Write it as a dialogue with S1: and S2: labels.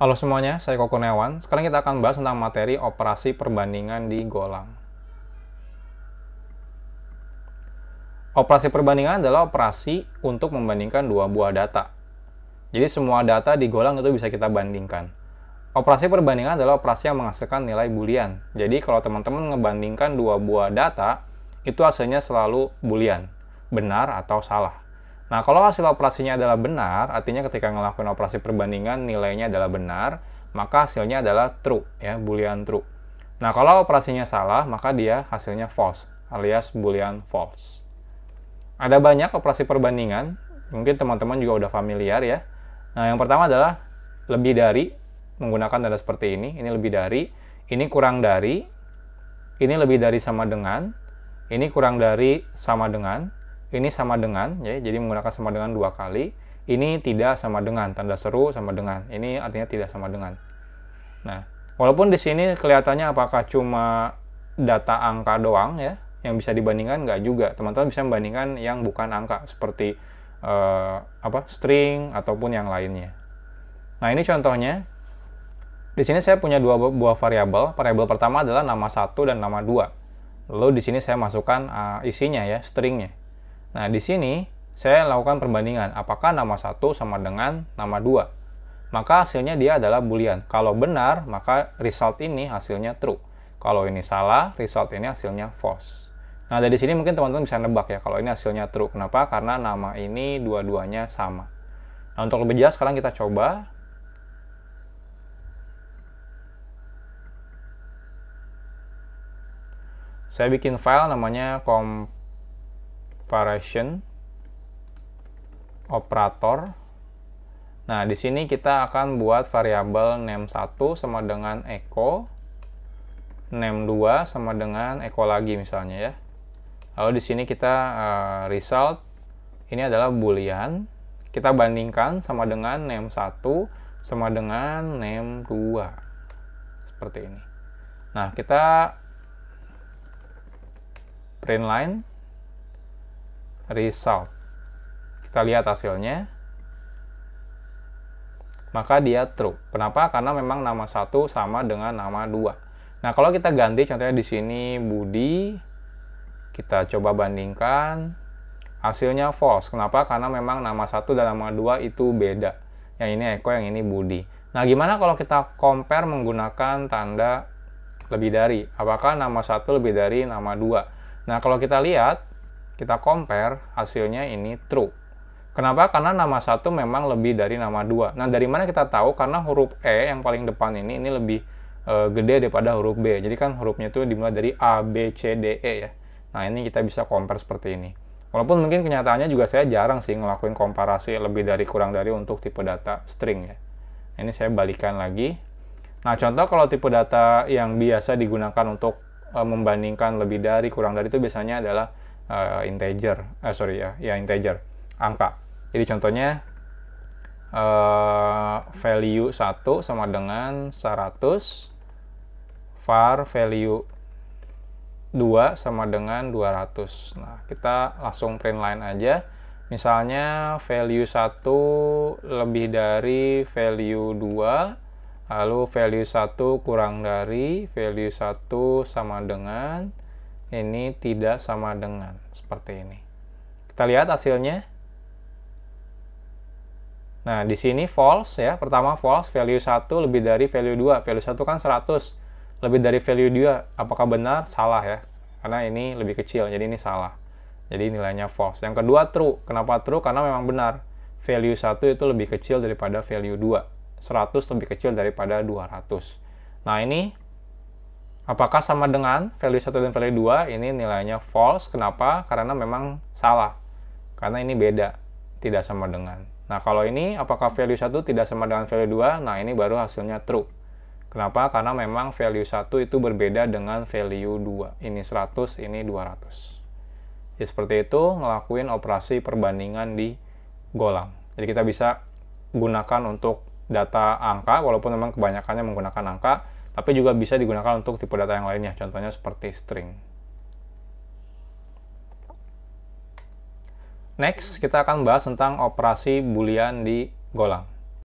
S1: Halo semuanya, saya Koko Kurniawan. Sekarang kita akan bahas tentang materi operasi perbandingan di golang. Operasi perbandingan adalah operasi untuk membandingkan dua buah data. Jadi semua data di golang itu bisa kita bandingkan. Operasi perbandingan adalah operasi yang menghasilkan nilai boolean. Jadi kalau teman-teman ngebandingkan dua buah data, itu hasilnya selalu boolean, benar atau salah. Nah, kalau hasil operasinya adalah benar, artinya ketika ngelakuin operasi perbandingan nilainya adalah benar, maka hasilnya adalah true, ya, boolean true. Nah, kalau operasinya salah, maka dia hasilnya false, alias boolean false. Ada banyak operasi perbandingan, mungkin teman-teman juga udah familiar ya. Nah, yang pertama adalah lebih dari, menggunakan tanda seperti ini lebih dari, ini kurang dari, ini lebih dari sama dengan, ini kurang dari sama dengan, ini sama dengan, ya, jadi menggunakan sama dengan dua kali. Ini tidak sama dengan, tanda seru sama dengan. Ini artinya tidak sama dengan. Nah, walaupun di sini kelihatannya apakah cuma data angka doang ya, yang bisa dibandingkan, nggak juga. Teman-teman bisa membandingkan yang bukan angka, seperti string ataupun yang lainnya. Nah, ini contohnya. Di sini saya punya dua buah variabel. Variabel pertama adalah nama 1 dan nama 2. Lalu di sini saya masukkan isinya ya, stringnya. Nah, di sini saya lakukan perbandingan. Apakah nama 1 sama dengan nama 2? Maka hasilnya dia adalah boolean. Kalau benar, maka result ini hasilnya true. Kalau ini salah, result ini hasilnya false. Nah, dari sini mungkin teman-teman bisa nebak ya, kalau ini hasilnya true. Kenapa? Karena nama ini dua-duanya sama. Nah, untuk lebih jelas sekarang kita coba. Saya bikin file namanya comparison operator. Nah, di sini kita akan buat variabel name1 sama dengan echo, name2 sama dengan echo lagi misalnya ya. Lalu di sini kita result, ini adalah boolean. Kita bandingkan sama dengan name1 sama dengan name2. Seperti ini. Nah, kita print line result. Kita lihat hasilnya. Maka dia true. Kenapa? Karena memang nama 1 sama dengan nama 2. Nah, kalau kita ganti contohnya di sini Budi, kita coba bandingkan, hasilnya false. Kenapa? Karena memang nama 1 dan nama 2 itu beda. Yang ini Eko, yang ini Budi. Nah, gimana kalau kita compare menggunakan tanda lebih dari? Apakah nama 1 lebih dari nama 2? Nah, kalau kita lihat, kita compare, hasilnya ini true. Kenapa? Karena nama 1 memang lebih dari nama 2. Nah, dari mana kita tahu? Karena huruf E yang paling depan ini lebih gede daripada huruf B. Jadi kan hurufnya itu dimulai dari A, B, C, D, E ya. Nah, ini kita bisa compare seperti ini. Walaupun mungkin kenyataannya juga saya jarang sih ngelakuin komparasi lebih dari kurang dari untuk tipe data string ya. Ini saya balikan lagi. Nah, contoh kalau tipe data yang biasa digunakan untuk membandingkan lebih dari kurang dari itu biasanya adalah integer, integer, angka. Jadi contohnya value 1 sama dengan 100, var value 2 sama dengan 200. Nah, kita langsung print line aja. Misalnya value 1 lebih dari value 2, lalu value 1 kurang dari value 1 sama dengan, ini tidak sama dengan, seperti ini. Kita lihat hasilnya. Nah, di sini false ya. Pertama false, value 1 lebih dari value 2. Value 1 kan 100. Lebih dari value 2. Apakah benar? Salah ya. Karena ini lebih kecil, jadi ini salah. Jadi nilainya false. Yang kedua true. Kenapa true? Karena memang benar. Value 1 itu lebih kecil daripada value 2. 100 lebih kecil daripada 200. Nah, ini apakah sama dengan value 1 dan value 2? Ini nilainya false. Kenapa? Karena memang salah. Karena ini beda. Tidak sama dengan. Nah, kalau ini apakah value 1 tidak sama dengan value 2? Nah, ini baru hasilnya true. Kenapa? Karena memang value 1 itu berbeda dengan value 2. Ini 100, ini 200. Jadi seperti itu ngelakuin operasi perbandingan di golang. Jadi kita bisa gunakan untuk data angka, walaupun memang kebanyakannya menggunakan angka, tapi juga bisa digunakan untuk tipe data yang lainnya, contohnya seperti string. Next, kita akan bahas tentang operasi boolean di golang.